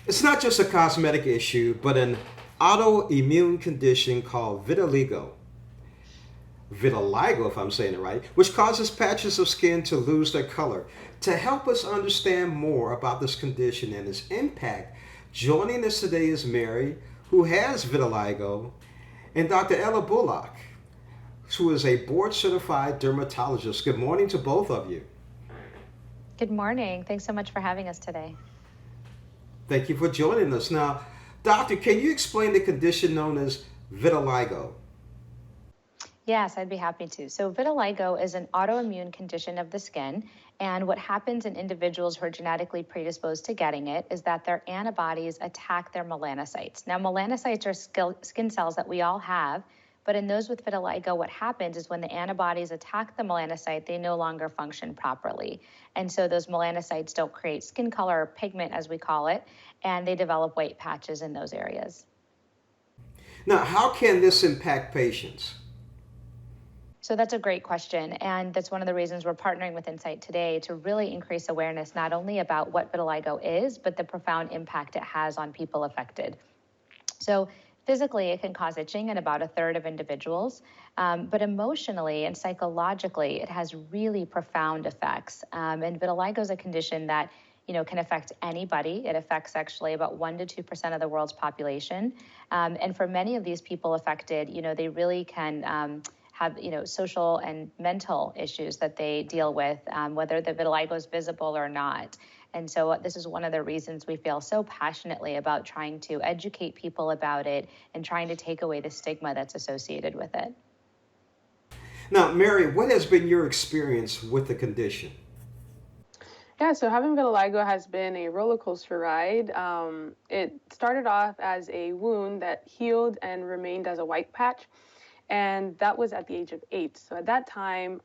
It's not just a cosmetic issue, but an autoimmune condition called vitiligo, if I'm saying it right, which causes patches of skin to lose their color. To help us understand more about this condition and its impact, joining us today is Mary, who has vitiligo, and Dr. Ella Bullock, who is a board certified dermatologist. Good morning to both of you. Good morning. Thanks so much for having us today. Thank you for joining us. Now, Doctor, can you explain the condition known as vitiligo? Yes, I'd be happy to. So vitiligo is an autoimmune condition of the skin. And what happens in individuals who are genetically predisposed to getting it is that their antibodies attack their melanocytes. Now, melanocytes are skin cells that we all have. But in those with vitiligo, what happens is when the antibodies attack the melanocyte, they no longer function properly. And so those melanocytes don't create skin color or pigment, as we call it, and they develop white patches in those areas. Now, how can this impact patients? So that's a great question. And that's one of the reasons we're partnering with Insight today to really increase awareness, not only about what vitiligo is, but the profound impact it has on people affected. So physically, it can cause itching in about a third of individuals, but emotionally and psychologically, it has really profound effects. And vitiligo is a condition that can affect anybody. It affects actually about 1% to 2% of the world's population. And for many of these people affected, they really can have social and mental issues that they deal with, whether the vitiligo is visible or not. And so this is one of the reasons we feel so passionately about trying to educate people about it and trying to take away the stigma that's associated with it. Now, Mary, what has been your experience with the condition? Yeah, so having vitiligo has been a roller coaster ride. It started off as a wound that healed and remained as a white patch. And that was at the age of 8. So at that time,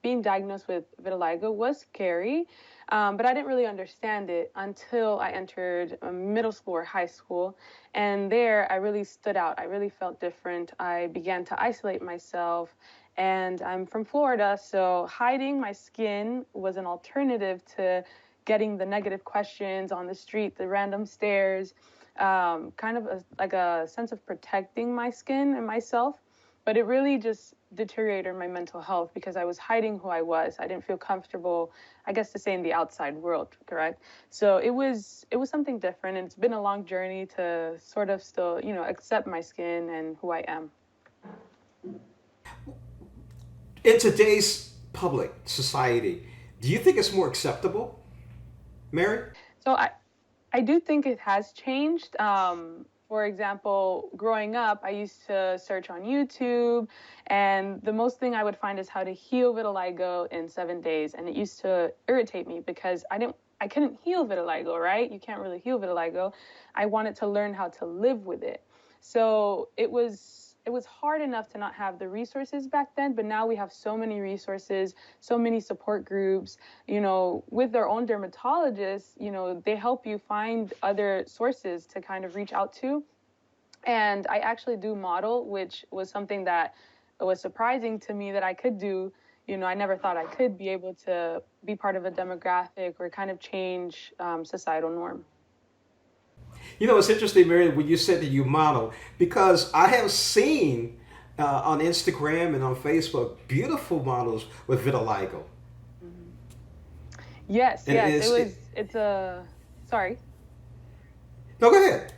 being diagnosed with vitiligo was scary, but I didn't really understand it until I entered middle school or high school. And there, I really stood out. I really felt different. I began to isolate myself. And I'm from Florida, so hiding my skin was an alternative to getting the negative questions on the street, the random stares, like a sense of protecting my skin and myself. But it really just deteriorated my mental health because I was hiding who I was. I didn't feel comfortable, I guess, to say in the outside world, correct? So it was something different, and it's been a long journey to sort of still, accept my skin and who I am. In today's public society, do you think it's more acceptable, Mary? So I do think it has changed. For example, growing up, I used to search on YouTube, and the most thing I would find is how to heal vitiligo in 7 days. And it used to irritate me because I couldn't heal vitiligo, right? You can't really heal vitiligo. I wanted to learn how to live with it. So it was hard enough to not have the resources back then, but now we have so many resources, so many support groups, with their own dermatologists, they help you find other sources to kind of reach out to. And I actually do model, which was something that was surprising to me that I could do. I never thought I could be able to be part of a demographic or kind of change societal norm. It's interesting, Mary, when you said that you model, because I have seen on Instagram and on Facebook beautiful models with vitiligo. Yes, And yes, sorry. No, go ahead.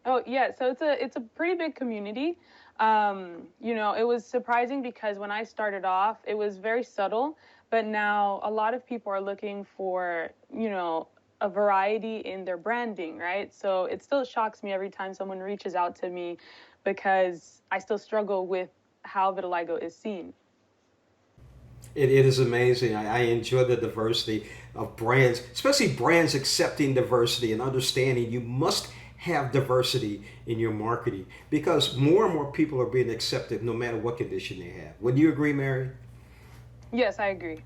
Oh, yeah, so it's a pretty big community. It was surprising because when I started off, it was very subtle, but now a lot of people are looking for, a variety in their branding, right? So it still shocks me every time someone reaches out to me because I still struggle with how vitiligo is seen. It is amazing. I enjoy the diversity of brands, especially brands accepting diversity and understanding you must have diversity in your marketing because more and more people are being accepted no matter what condition they have. Would you agree, Mary? Yes, I agree.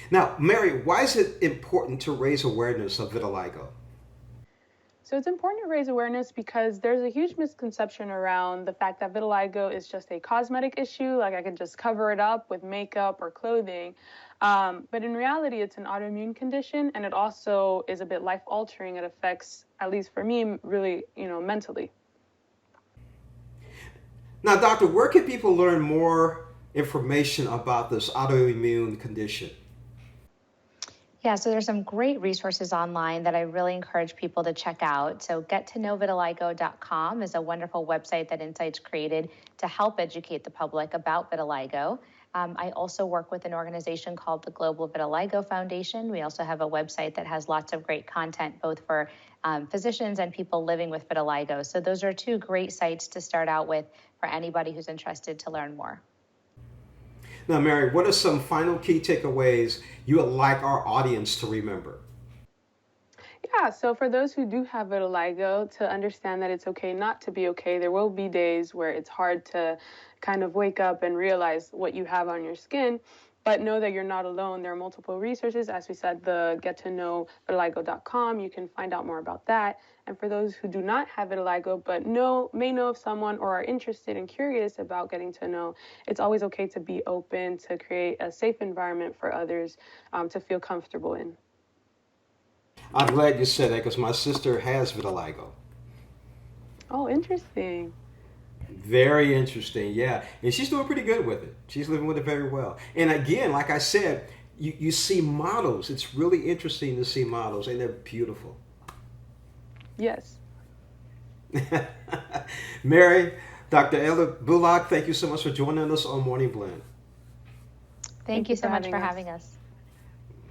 Now, Mary, why is it important to raise awareness of vitiligo? So it's important to raise awareness because there's a huge misconception around the fact that vitiligo is just a cosmetic issue, like I can just cover it up with makeup or clothing. But in reality, it's an autoimmune condition, and it also is a bit life-altering. It affects, at least for me, really, mentally. Now, doctor, where can people learn more information about this autoimmune condition? Yeah, so there's some great resources online that I really encourage people to check out. So get-to-know-vitiligo.com is a wonderful website that Insight's created to help educate the public about vitiligo. I also work with an organization called the Global Vitiligo Foundation. We also have a website that has lots of great content, both for physicians and people living with vitiligo. So those are two great sites to start out with for anybody who's interested to learn more. Now, Mary, what are some final key takeaways you would like our audience to remember? Yeah, so for those who do have vitiligo, to understand that it's okay not to be okay. There will be days where it's hard to kind of wake up and realize what you have on your skin, but know that you're not alone. There are multiple resources. As we said, the get-to-know-vitiligo.com, you can find out more about that. And for those who do not have vitiligo, but may know of someone or are interested and curious about getting to know, it's always okay to be open, to create a safe environment for others to feel comfortable in. I'm glad you said that because my sister has vitiligo. Oh, interesting. Very interesting, yeah. And she's doing pretty good with it. She's living with it very well. And again, like I said, you see models. It's really interesting to see models, and they're beautiful. Yes. Mary, Dr. Ella Bullock, thank you so much for joining us on Morning Blend. Thank you so much for having us.